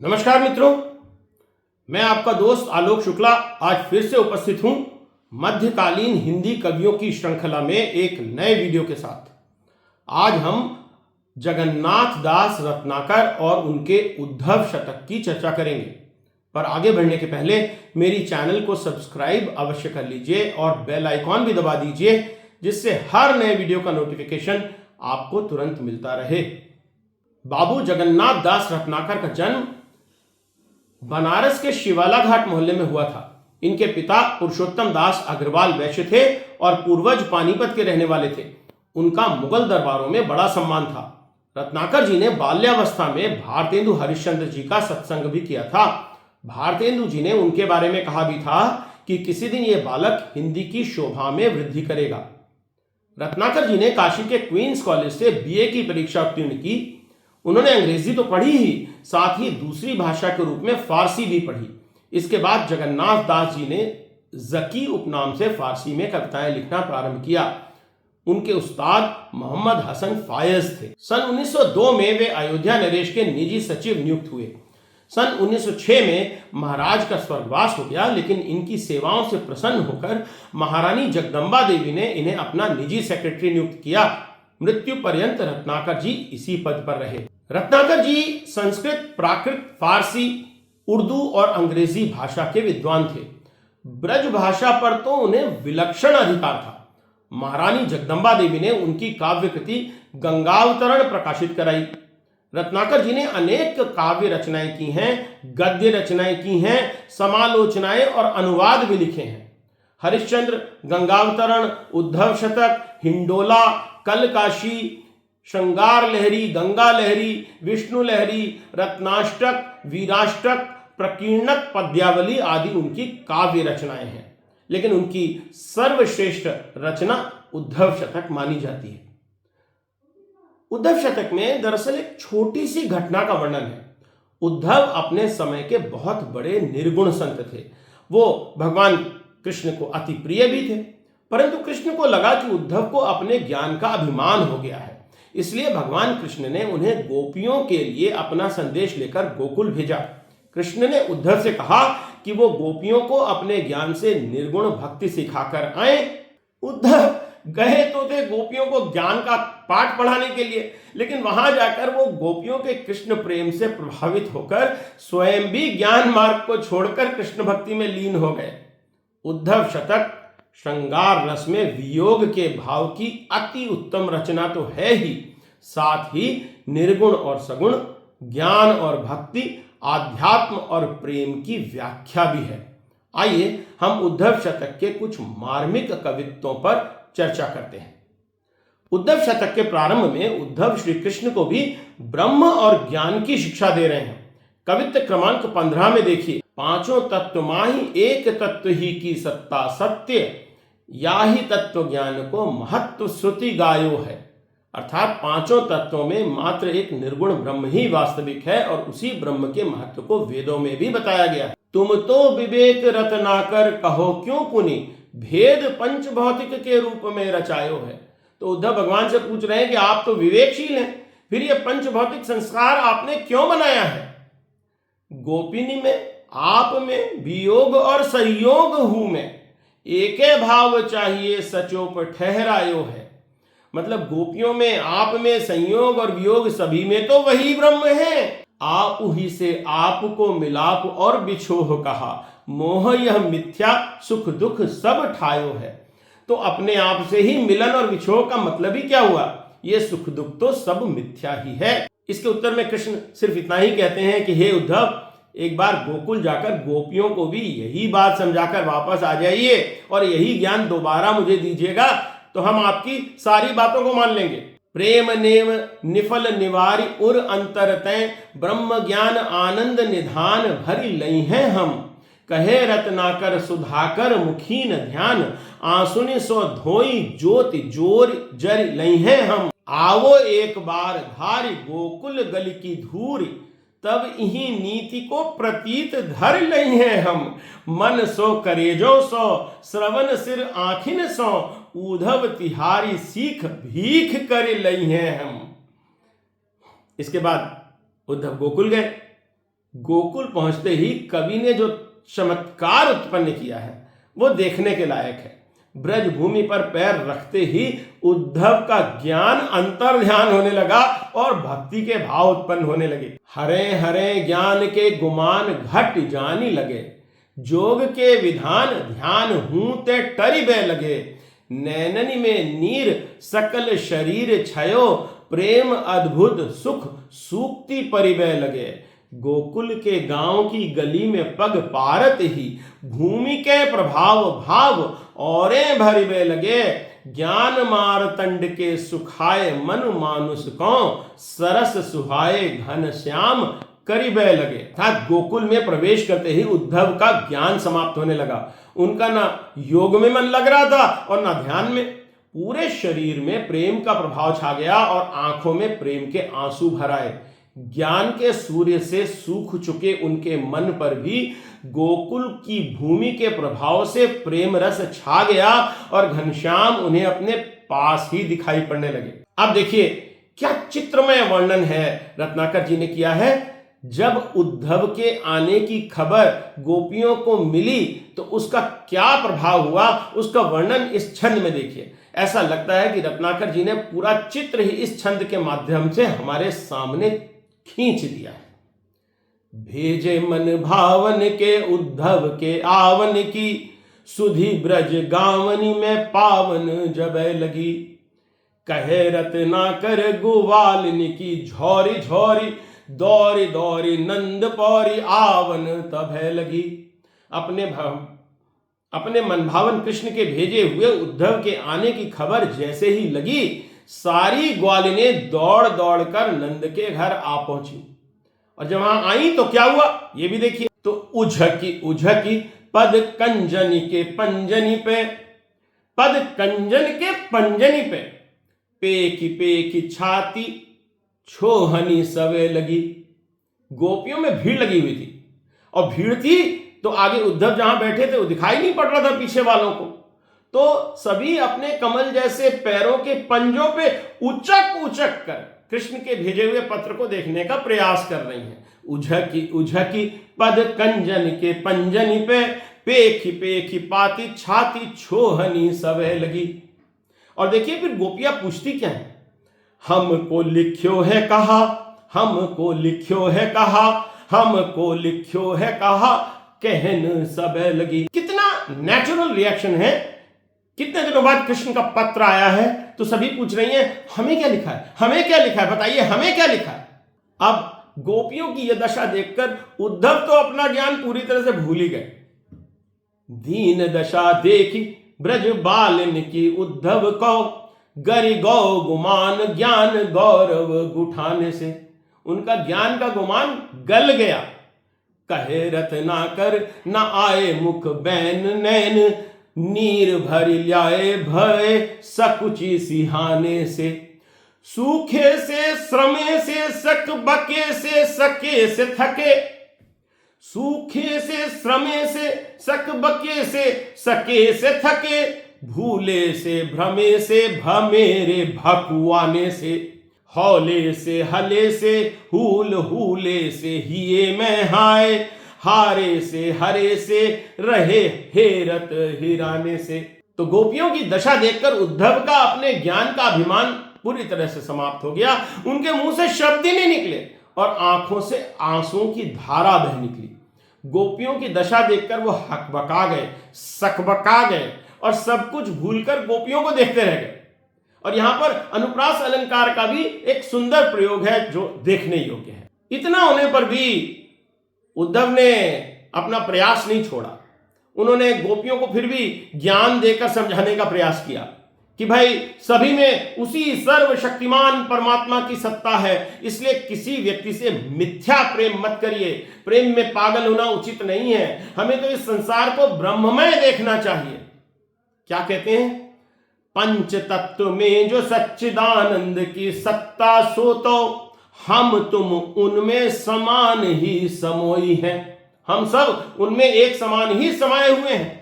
नमस्कार मित्रों, मैं आपका दोस्त आलोक शुक्ला आज फिर से उपस्थित हूं मध्यकालीन हिंदी कवियों की श्रृंखला में एक नए वीडियो के साथ। आज हम जगन्नाथ दास रत्नाकर और उनके उद्धव शतक की चर्चा करेंगे। पर आगे बढ़ने के पहले मेरी चैनल को सब्सक्राइब अवश्य कर लीजिए और बेल आइकॉन भी दबा दीजिए, जिससे हर नए वीडियो का नोटिफिकेशन आपको तुरंत मिलता रहे। बाबू जगन्नाथ दास रत्नाकर का जन्म बनारस के शिवाला घाट मोहल्ले में हुआ था। इनके पिता पुरुषोत्तम दास अग्रवाल वैश्य थे और पूर्वज पानीपत के रहने वाले थे। उनका मुगल दरबारों में बड़ा सम्मान था। रत्नाकर जी ने बाल्यावस्था में भारतेंदु हरिश्चंद्र जी का सत्संग भी किया था। भारतेंदु जी ने उनके बारे में कहा भी था कि किसी दिन यह बालक हिंदी की शोभा में वृद्धि करेगा। रत्नाकर जी ने काशी के क्वींस कॉलेज से बीए की परीक्षा उत्तीर्ण की। उन्होंने अंग्रेजी तो पढ़ी ही, साथ ही दूसरी भाषा के रूप में फारसी भी पढ़ी। इसके बाद जगन्नाथ दास जी ने जकी उपनाम से फारसी में कविताएं लिखना प्रारंभ किया। उनके उस्ताद मोहम्मद हसन फायज थे। सन 1902 में वे अयोध्या नरेश के निजी सचिव नियुक्त हुए। सन 1906 में महाराज का स्वर्गवास हो गया, लेकिन इनकी सेवाओं से प्रसन्न होकर महारानी जगदम्बा देवी ने इन्हें अपना निजी सेक्रेटरी नियुक्त किया। मृत्यु पर्यंत रत्नाकर जी इसी पद पर रहे। रत्नाकर जी संस्कृत, प्राकृत, फारसी, उर्दू और अंग्रेजी भाषा के विद्वान थे। ब्रज भाषा पर तो उन्हें विलक्षण अधिकार था। महारानी जगदम्बा देवी ने उनकी काव्य कृति गंगावतरण प्रकाशित कराई। रत्नाकर जी ने अनेक काव्य रचनाएं की हैं, गद्य रचनाएं की हैं, समालोचनाएं और अनुवाद भी लिखे हैं। हरिश्चंद्र, गंगावतरण, उद्धव शतक, हिंडोला, कलकाशी, श्रृंगार लहरी, गंगा लहरी, विष्णु लहरी, रत्नाष्टक, वीराष्टक, प्रकीर्णक, पद्यावली आदि उनकी काव्य रचनाएं हैं। लेकिन उनकी सर्वश्रेष्ठ रचना उद्धव शतक मानी जाती है। उद्धव शतक में दरअसल एक छोटी सी घटना का वर्णन है। उद्धव अपने समय के बहुत बड़े निर्गुण संत थे। वो भगवान कृष्ण को अति प्रिय भी थे, परंतु कृष्ण को लगा कि उद्धव को अपने ज्ञान का अभिमान हो गया है। इसलिए भगवान कृष्ण ने उन्हें गोपियों के लिए अपना संदेश लेकर गोकुल भेजा। कृष्ण ने उद्धव से कहा कि वो गोपियों को अपने ज्ञान से निर्गुण भक्ति सिखाकर आए। उद्धव गए तो थे गोपियों को ज्ञान का पाठ पढ़ाने के लिए, लेकिन वहां जाकर वो गोपियों के कृष्ण प्रेम से प्रभावित होकर स्वयं भी ज्ञान मार्ग को छोड़कर कृष्ण भक्ति में लीन हो गए। उद्धव शतक श्रृंगार रस में वियोग के भाव की अति उत्तम रचना तो है ही, साथ ही निर्गुण और सगुण, ज्ञान और भक्ति, आध्यात्म और प्रेम की व्याख्या भी है। आइए हम उद्धव शतक के कुछ मार्मिक कवित्वों पर चर्चा करते हैं। उद्धव शतक के प्रारंभ में उद्धव श्री कृष्ण को भी ब्रह्म और ज्ञान की शिक्षा दे रहे हैं। कवित्व क्रमांक 15 में देखिए, पांचों तत्व माही एक तत्व ही की सत्ता सत्य, या ही तत्व ज्ञान को महत्व श्रुति गायो है। अर्थात पांचों तत्वों में मात्र एक निर्गुण ब्रह्म ही वास्तविक है और उसी ब्रह्म के महत्व को वेदों में भी बताया गया है। तुम तो विवेक रत्नाकर कहो क्यों पुनि, भेद पंच भौतिक के रूप में रचायो है। तो उद्धव भगवान से पूछ रहे हैं कि आप तो विवेकशील हैं, फिर ये पंच भौतिक संस्कार आपने क्यों बनाया है। गोपिनी में, आप में, वियोग और संयोग हूं मैं, एके भाव चाहिए सचोप ठहरायो है। मतलब गोपियों में, आप में, संयोग और वियोग सभी में तो वही ब्रह्म है। आप ही से आपको मिलाप और बिछोह कहा, मोह यह मिथ्या सुख दुख सब ठायो है। तो अपने आप से ही मिलन और विछोह का मतलब ही क्या हुआ, ये सुख दुख तो सब मिथ्या ही है। इसके उत्तर में कृष्ण सिर्फ इतना ही कहते हैं कि हे उद्धव, एक बार गोकुल जाकर गोपियों को भी यही बात समझाकर वापस आ जाइए और यही ज्ञान दोबारा मुझे दीजिएगा, तो हम आपकी सारी बातों को मान लेंगे। प्रेम नेम निफल निवारी उर अंतर तय, ब्रह्म ज्ञान आनंद निधान भरी लई हैं हम। कहे रत्नाकर सुधाकर मुखीन ध्यान, आंसुनि सो धोई ज्योति जोर जर लई हैं हम। आवो एक बार धारी गोकुल गली की धूरी, तब इही नीति को प्रतीत धर लई हैं हम। मन सो करेजो सो श्रवण सिर आँखिन सो, उद्धव तिहारी सीख भीख कर लई हैं हम। इसके बाद उद्धव गोकुल गए। गोकुल पहुंचते ही कवि ने जो चमत्कार उत्पन्न किया है वो देखने के लायक है। ब्रज भूमि पर पैर रखते ही उद्धव का ज्ञान अंतर्ध्यान होने लगा और भक्ति के भाव उत्पन्न होने लगे। हरे हरे ज्ञान के गुमान घट जानी लगे, जोग के विधान ध्यान हूं ते टरिबे लगे। नैननी में नीर सकल शरीर छयो, प्रेम अद्भुत सुख सूक्ति परिबे लगे। गोकुल के गांव की गली में पग पारत ही, भूमि के प्रभाव भाव औरे भरिबे लगे। ज्ञान मारतंड के सुखाए मन मानुष को, सरस सुहाए घन श्याम करिबे लगे। अर्थात गोकुल में प्रवेश करते ही उद्धव का ज्ञान समाप्त होने लगा। उनका ना योग में मन लग रहा था और ना ध्यान में। पूरे शरीर में प्रेम का प्रभाव छा गया और आंखों में प्रेम के आंसू भर आए। ज्ञान के सूर्य से सूख चुके उनके मन पर भी गोकुल की भूमि के प्रभाव से प्रेम रस छा गया और घनश्याम उन्हें अपने पास ही दिखाई पड़ने लगे। अब देखिए क्या चित्रमय वर्णन है रत्नाकर जी ने किया है। जब उद्धव के आने की खबर गोपियों को मिली तो उसका क्या प्रभाव हुआ, उसका वर्णन इस छंद में देखिए। ऐसा लगता है कि रत्नाकर जी ने पूरा चित्र ही इस छंद के माध्यम से हमारे सामने खींच दिया है। भेजे मन भावन के उद्धव के आवन की, सुधी ब्रज गावनी में पावन जबै लगी। कहे रत्नाकर गोवालिनी की, झोरी झोरी दौरी दौरी नंद पौरी आवन तभै लगी। अपने मनभावन कृष्ण के भेजे हुए उद्धव के आने की खबर जैसे ही लगी, सारी ग्वालिनें दौड़ दौड़ कर नंद के घर आ पहुंची। और जब वहां आई तो क्या हुआ ये भी देखिए। तो उझकी उझकी पद कंजनी के पंजनी पे, पद कंजन के पंजनी पे, पेकी छाती छोहनी सवे लगी। गोपियों में भीड़ लगी हुई थी और भीड़ थी तो आगे उद्धव जहां बैठे थे वो दिखाई नहीं पड़ रहा था पीछे वालों को। तो सभी अपने कमल जैसे पैरों के पंजों पे उचक उचक कर कृष्ण के भेजे हुए पत्र को देखने का प्रयास कर रही हैं। उझकी उझकी पद कंजन के पंजनी पे, पेखी पाती छाती छोहनी सवे लगी। और देखिए फिर गोपियां पूछती क्या है, हमको लिख्यो है कहा, हमको लिख्यो है कहा, हमको लिख्यो है कहा, कहन सबे लगी। कितना नेचुरल रिएक्शन है। कितने दिनों बाद कृष्ण का पत्र आया है तो सभी पूछ रही हैं हमें क्या लिखा है, हमें क्या लिखा है, बताइए हमें क्या लिखा है। अब गोपियों की यह दशा देखकर उद्धव तो अपना ज्ञान पूरी तरह से भूल ही गए। दीन दशा देखी ब्रज बालन की उद्धव को, गरि गौ गुमान ज्ञान गौरव गुठाने से। उनका ज्ञान का गुमान गल गया। कहे रत्नाकर न आए मुख बैन नैन, नीर भरी ल्याए भय सकुची सिहाने से। सूखे से श्रमे से सक बके से सके से थके, सूखे से श्रमे से सक बके से सके से थके, भूले से भ्रमे से भमेरे भकुआने से। हौले से हले से हूल हूले से हिये में हाय, हारे से हरे से रहे हेरत हिराने से। तो गोपियों की दशा देखकर उद्धव का अपने ज्ञान का अभिमान पूरी तरह से समाप्त हो गया। उनके मुंह से शब्द ही नहीं निकले और आंखों से आंसुओं की धारा बह निकली। गोपियों की दशा देखकर वो हकबका गए, सकबका गए और सब कुछ भूलकर गोपियों को देखते रह गए। और यहां पर अनुप्रास अलंकार का भी एक सुंदर प्रयोग है जो देखने योग्य है। इतना होने पर भी उद्धव ने अपना प्रयास नहीं छोड़ा। उन्होंने गोपियों को फिर भी ज्ञान देकर समझाने का प्रयास किया कि भाई सभी में उसी सर्वशक्तिमान परमात्मा की सत्ता है, इसलिए किसी व्यक्ति से मिथ्या प्रेम मत करिए। प्रेम में पागल होना उचित नहीं है। हमें तो इस संसार को ब्रह्ममय देखना चाहिए। क्या कहते हैं, पंच तत्व में जो सच्चिदानंद की सत्ता सो, तो हम तुम उनमें समान ही समोई हैं। हम सब उनमें एक समान ही समाये हुए हैं।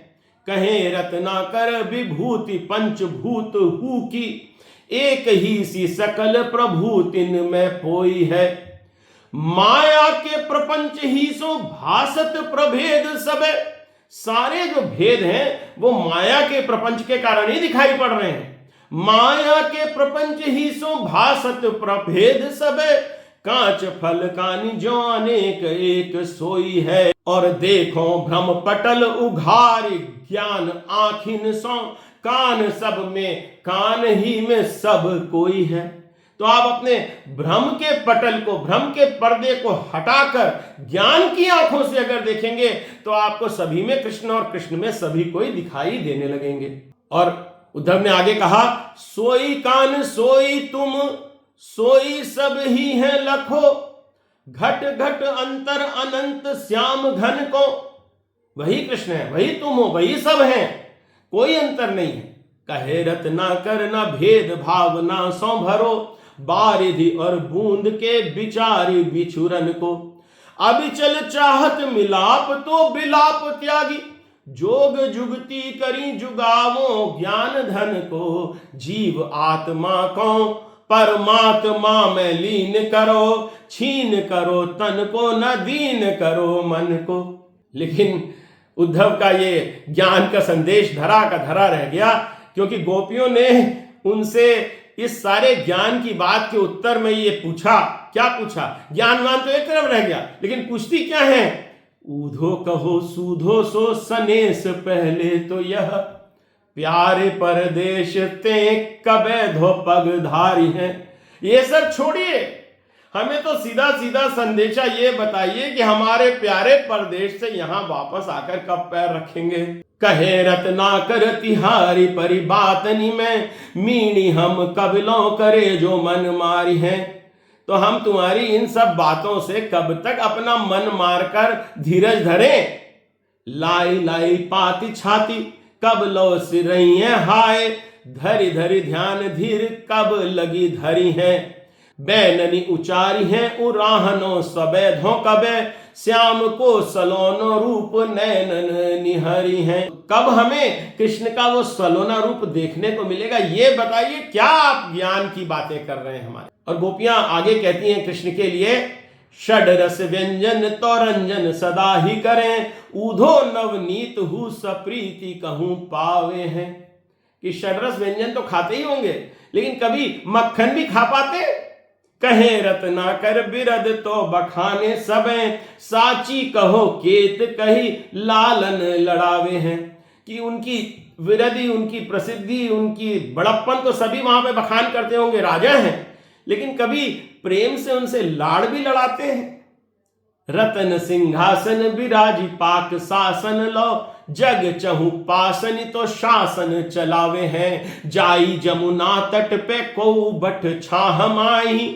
कहे रत्नाकर विभूति पंचभूत हु की, एक ही सी सकल प्रभूतिन में पोई है। माया के प्रपंच ही सो भासत प्रभेद सबे। सारे जो भेद हैं वो माया के प्रपंच के कारण ही दिखाई पड़ रहे हैं। माया के प्रपंच ही सो भासत प्रभेद सबे, कांच फल कानि जो अनेक एक सोई है। और देखो भ्रम पटल उघार ज्ञान आखिन सो, कान सब में कान ही में सब कोई है। तो आप अपने भ्रम के पटल को, भ्रम के पर्दे को हटाकर ज्ञान की आंखों से अगर देखेंगे तो आपको सभी में कृष्ण और कृष्ण में सभी कोई दिखाई देने लगेंगे। और उद्धव ने आगे कहा, सोई कान सोई तुम सोई सब ही है लखो, घट घट अंतर अनंत श्याम घन को। वही कृष्ण है, वही तुम हो, वही सब है, कोई अंतर नहीं है। कहे रत ना कर ना भेद भाव ना सौ भरो, बारिधि और बूंद के बिचारी बिछुरन को। अबिचल चाहत मिलाप तो बिलाप त्यागी, जोग जुगती करी जुगावो ज्ञान धन को। जीव आत्मा को परमात्मा में लीन करो, छीन करो तन को न दीन करो मन को। लेकिन उद्धव का ये ज्ञान का संदेश धरा का धरा रह गया, क्योंकि गोपियों ने उनसे इस सारे ज्ञान की बात के उत्तर में ये पूछा। क्या पूछा? ज्ञानवान तो एक तरफ रह गया, लेकिन पूछती क्या है? ऊधो कहो सूधो सो सनेस पहले तो यह, प्यारे परदेश ते कबे धो पग धारी है। ये सब छोड़िए, हमें तो सीधा सीधा संदेशा ये बताइए कि हमारे प्यारे परदेश से यहां वापस आकर कब पैर रखेंगे। कहे रत्ना कर तिहारी परी बातनी में, मीणी हम कबिलों करे जो मन मारी है। तो हम तुम्हारी इन सब बातों से कब तक अपना मन मारकर धीरज धरें? लाई लाई पाती छाती कब लो सिरही है हाय, धरी धरी ध्यान धीर कब लगी धरी है। बैननी उचारी है उराहनो सबैधो कबे, श्याम को सलोनो रूप नैनन निहरी है। कब हमें कृष्ण का वो सलोना रूप देखने को मिलेगा, ये बताइए। क्या आप ज्ञान की बातें कर रहे हैं हमारे। और गोपियां आगे कहती हैं कृष्ण के लिए, षड रस व्यंजन तो रंजन सदा ही करें, ऊधो नवनीत हु सप्रीति कहूं पावे हैं। कि षडरस व्यंजन तो खाते ही होंगे, लेकिन कभी मक्खन भी खा पाते? कहे रत्ना कर बिरद तो बखाने सबे, साची कहो केत कही लालन लड़ावे हैं। कि उनकी विरधि, उनकी प्रसिद्धि, उनकी बड़प्पन तो सभी वहां पे बखान करते होंगे, राजा हैं, लेकिन कभी प्रेम से उनसे लाड़ भी लड़ाते हैं। रतन सिंहासन विराजी पाक शासन लो, जग चहु पासन तो शासन चलावे हैं। जाई जमुना तट पे को बठ छाह माई,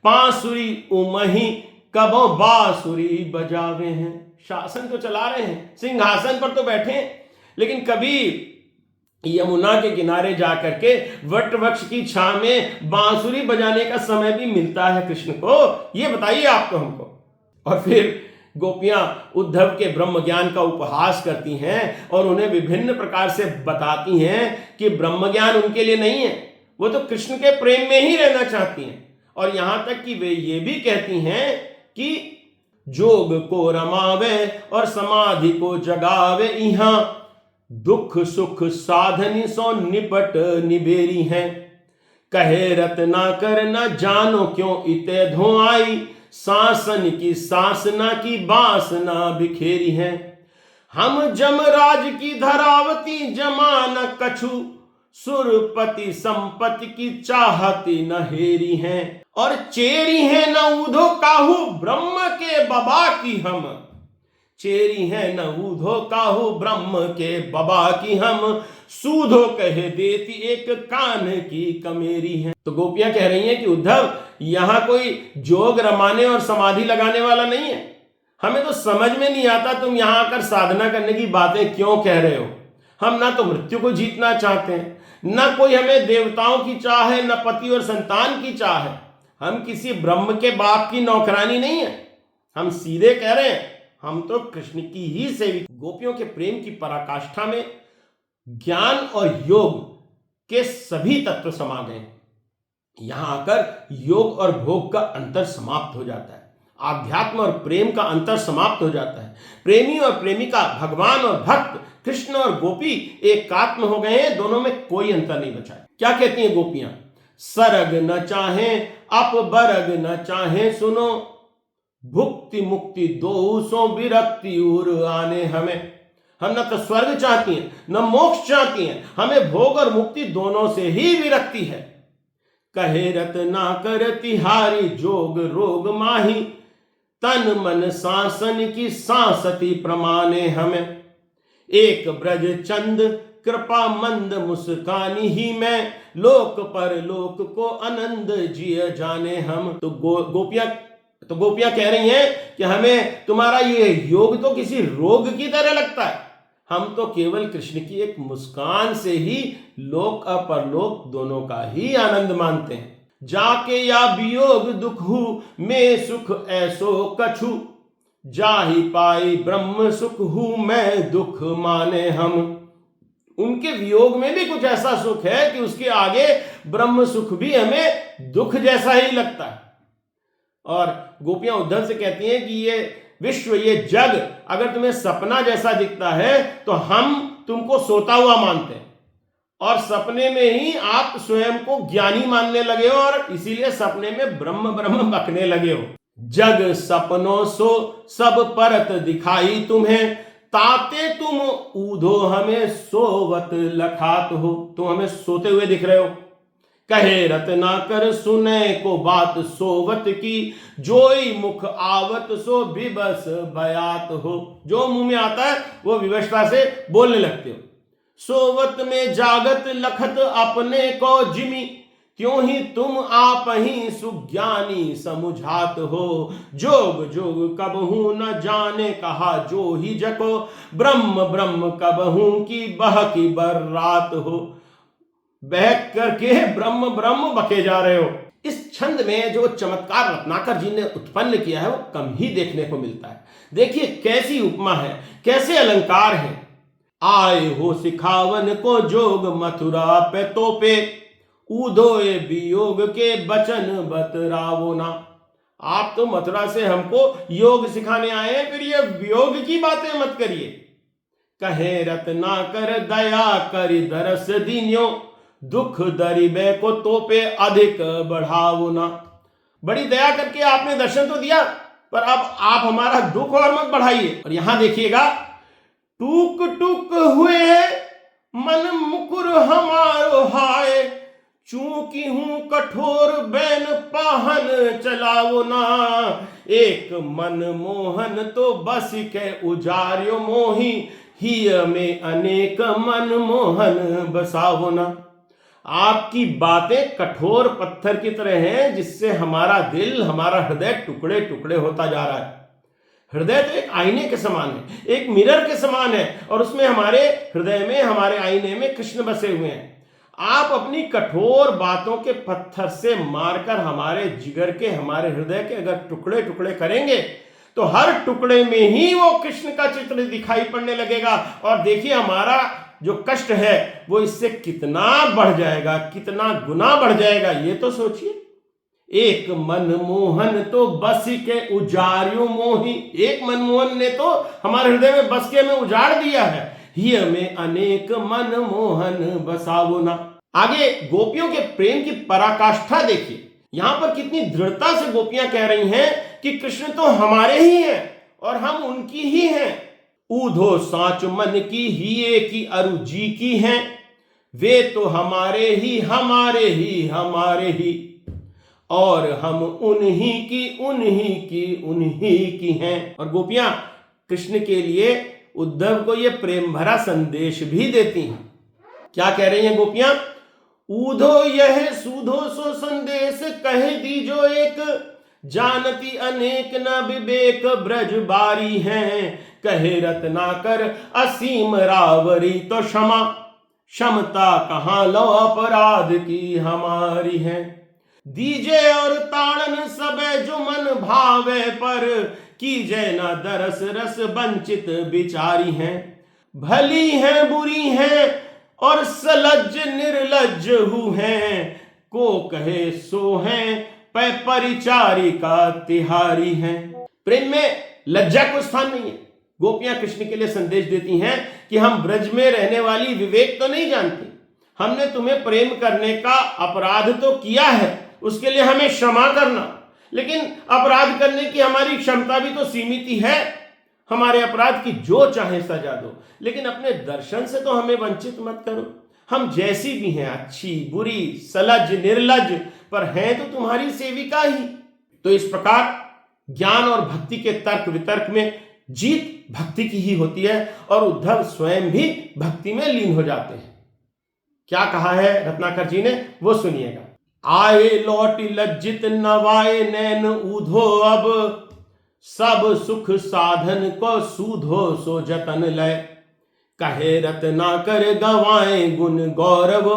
पांसुरी उमही कबो बांसुरी बजावे हैं। शासन तो चला रहे हैं, सिंहासन पर तो बैठे, लेकिन कभी यमुना के किनारे जाकर के वट वृक्ष की छां में बांसुरी बजाने का समय भी मिलता है कृष्ण को? ये बताइए आप तो हमको। और फिर गोपियां उद्धव के ब्रह्म ज्ञान का उपहास करती हैं और उन्हें विभिन्न प्रकार से बताती हैं कि ब्रह्म ज्ञान उनके लिए नहीं है, वो तो कृष्ण के प्रेम में ही रहना चाहती हैं। और यहां तक कि वे ये भी कहती हैं कि जोग को रमावे और समाधि को जगावे, इहां दुख सुख साधनी सो निपट निबेरी हैं। कहे रत्ना कर न जानो क्यों इते धोआई, शासन की शासना की बासना बिखेरी है। हम जमराज की धरावती जमान कछु, सुरपति संपत्ति की चाहती न हेरी हैं। और चेरी है न ऊधो काहू ब्रह्म के बबा की हम, चेरी है न ऊधो काहू ब्रह्म के बबा की हम, सूधो कहे देती एक कान की कमेरी है। तो गोपियां कह रही हैं कि उद्धव, यहां कोई जोग रमाने और समाधि लगाने वाला नहीं है। हमें तो समझ में नहीं आता तुम यहां आकर साधना करने की बातें क्यों कह रहे हो। हम ना तो मृत्यु को जीतना चाहते हैं, न कोई हमें देवताओं की चाह है, न पति और संतान की चाह है। हम किसी ब्रह्म के बाप की नौकरानी नहीं है। हम सीधे कह रहे हैं, हम तो कृष्ण की ही सेविक। गोपियों के प्रेम की पराकाष्ठा में ज्ञान और योग के सभी तत्व समा गए। यहां आकर योग और भोग का अंतर समाप्त हो जाता है। आध्यात्म और प्रेम का अंतर समाप्त हो जाता है। प्रेमी और प्रेमिका, भगवान और भक्त, कृष्ण और गोपी एकात्म हो गए हैं, दोनों में कोई अंतर नहीं बचा है। क्या कहती हैं गोपियां? सरग न चाहें अप बरग न चाहें सुनो, भुक्ति मुक्ति दो सो विरक्ति उर आने हमें। हम न तो स्वर्ग चाहती हैं न मोक्ष चाहती हैं, हमें भोग और मुक्ति दोनों से ही विरक्ति है। कहे रत ना कर तिहारी जोग रोग माही, तन मन सांसन की सांसती प्रमाणे हमें। एक ब्रज चंद कृपा मंद मुस्कानी ही में, लोक पर लोक को आनंद जिय जाने हम। तो गोपियां कह रही हैं कि हमें तुम्हारा ये योग तो किसी रोग की तरह लगता है, हम तो केवल कृष्ण की एक मुस्कान से ही लोक और परलोक दोनों का ही आनंद मानते हैं। जाके या वियोग दुख हु में सुख ऐसो कछु, जाहि पाई ब्रह्म सुख हूं मैं दुख माने हम। उनके वियोग में भी कुछ ऐसा सुख है कि उसके आगे ब्रह्म सुख भी हमें दुख जैसा ही लगता है। और गोपियां उद्धव से कहती हैं कि ये विश्व, ये जग अगर तुम्हें सपना जैसा दिखता है तो हम तुमको सोता हुआ मानते हैं, और सपने में ही आप स्वयं को ज्ञानी मानने लगे हो, और इसीलिए सपने में ब्रह्म ब्रह्म बकने लगे हो। जग सपनों सो सब परत दिखाई तुम्हें, ताते तुम ऊधो हमें सोवत लखात हो। तुम हमें सोते हुए दिख रहे हो। कहे रत्ना कर सुने को बात सोवत की, जोई मुख आवत सो विवश बयात हो। जो मुंह में आता है वो विवशता से बोलने लगते हो। सोवत में जागत लखत अपने को जिमी, त्यों ही तुम आप ही सुज्ञानी समुझात हो। जोग जोग कबहू न जाने कहा जो ही जको, ब्रह्म ब्रह्म कबहू की बह की बर्रात हो। बहक करके ब्रह्म ब्रह्म बके जा रहे हो। इस छंद में जो चमत्कार रत्नाकर जी ने उत्पन्न किया है वो कम ही देखने को मिलता है। देखिए कैसी उपमा है, कैसे अलंकार है। आए हो सिखावन को जोग मथुरा पे तोपे, ऊधोए वियोग के बचन बतरावो ना। आप तो मथुरा से हमको योग सिखाने आए हैं, फिर ये वियोग की बातें मत करिए। कहे रत्ना कर दया करी दरस दीन्यो, दुख दरिबे को तोपे अधिक बढ़ावो ना। बड़ी दया करके आपने दर्शन तो दिया, पर अब आप हमारा दुख और मत बढ़ाइए। और यहां देखिएगा, टूक टूक हुए मन मुकुर हमारो हाय, चूंकि हूं कठोर बैन पाहन चलावो ना। एक मन मोहन तो बस के उजार्यो मोही, हिय में अनेक मन मोहन बसावो ना। आपकी बातें कठोर पत्थर की तरह हैं, जिससे हमारा दिल, हमारा हृदय टुकड़े टुकड़े होता जा रहा है। हृदय तो एक आईने के समान है, एक मिरर के समान है, और उसमें हमारे हृदय में, हमारे आईने में कृष्ण बसे हुए हैं। आप अपनी कठोर बातों के पत्थर से मारकर हमारे जिगर के, हमारे हृदय के अगर टुकड़े टुकड़े करेंगे तो हर टुकड़े में ही वो कृष्ण का चित्र दिखाई पड़ने लगेगा। और देखिए हमारा जो कष्ट है वो इससे कितना बढ़ जाएगा, कितना गुना बढ़ जाएगा, ये तो सोचिए। एक मनमोहन तो बस के उजार्यो मोही, एक मनमोहन ने तो हमारे हृदय में बस के में उजाड़ दिया है। हिय में अनेक मनमोहन बसावो ना। आगे गोपियों के प्रेम की पराकाष्ठा देखिए। यहां पर कितनी दृढ़ता से गोपियां कह रही हैं कि कृष्ण तो हमारे ही हैं और हम उनकी ही हैं। ऊधो साच मन की हिये की अरु जी की हैं, वे तो हमारे ही हमारे ही हमारे ही, और हम उन्हीं की हैं। और गोपियां कृष्ण के लिए उद्धव को ये प्रेम भरा संदेश भी देती हैं। क्या कह रही हैं गोपियां? ऊधो यह सूधो सो संदेश कह दीजो एक, जानती अनेक न विवेक ब्रज बारी हैं। कहे रत्नाकर असीम रावरी तो क्षमा, क्षमता कहां लो अपराध की हमारी है। दीजे और ताड़न सबे जो मन भावे पर, कीजे न दरस रस वंचित बिचारी हैं। भली हैं बुरी हैं और सलज्ज निर्लज्ज हु हैं, को कहे सो हैं पै परिचारिका तिहारी हैं। प्रेम में लज्जा को स्थान नहीं है। गोपियां कृष्ण के लिए संदेश देती हैं कि हम ब्रज में रहने वाली विवेक तो नहीं जानती, हमने तुम्हें प्रेम करने का अपराध तो किया है, उसके लिए हमें क्षमा करना, लेकिन अपराध करने की हमारी क्षमता भी तो सीमित ही है। हमारे अपराध की जो चाहे सजा दो, लेकिन अपने दर्शन से तो हमें वंचित मत करो। हम जैसी भी हैं, अच्छी बुरी सलज निर्लज, पर हैं तो तुम्हारी सेविका ही। तो इस प्रकार ज्ञान और भक्ति के तर्क वितर्क में जीत भक्ति की ही होती है और उद्धव स्वयं भी भक्ति में लीन हो जाते हैं। क्या कहा है रत्नाकर जी ने, वो सुनिएगा। आए लौट लज्जित नवाए नैन ऊधो, अब सब सुख साधन को सूधो सो जतन लय। कहे रत्नाकर गवाए गुण गौरव,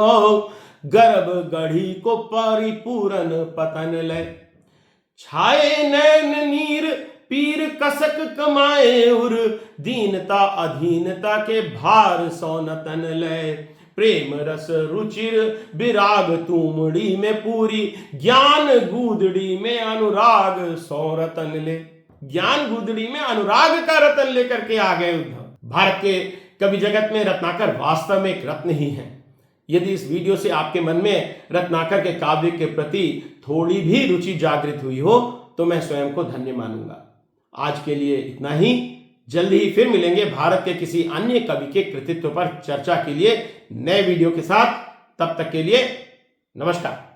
गर्भ गढ़ी को परिपूरन पतन लय। छाए नैन नीर पीर कसक कमाए, उर दीनता अधीनता के भार सौनतन लय। प्रेम रस रुचिर विराग तुमड़ी में पूरी, ज्ञान गूदड़ी में अनुराग सौ रतन ले। ज्ञान गूदड़ी में अनुराग का रतन लेकर के आ गए उद्धव। भारत के कवि जगत में रत्नाकर वास्तव में एक रत्न ही है। यदि इस वीडियो से आपके मन में रत्नाकर के काव्य के प्रति थोड़ी भी रुचि जागृत हुई हो तो मैं स्वयं को धन्य मानूंगा। आज के लिए इतना ही। जल्दी ही फिर मिलेंगे भारत के किसी अन्य कवि के कृतित्व पर चर्चा के लिए नए वीडियो के साथ। तब तक के लिए नमस्कार।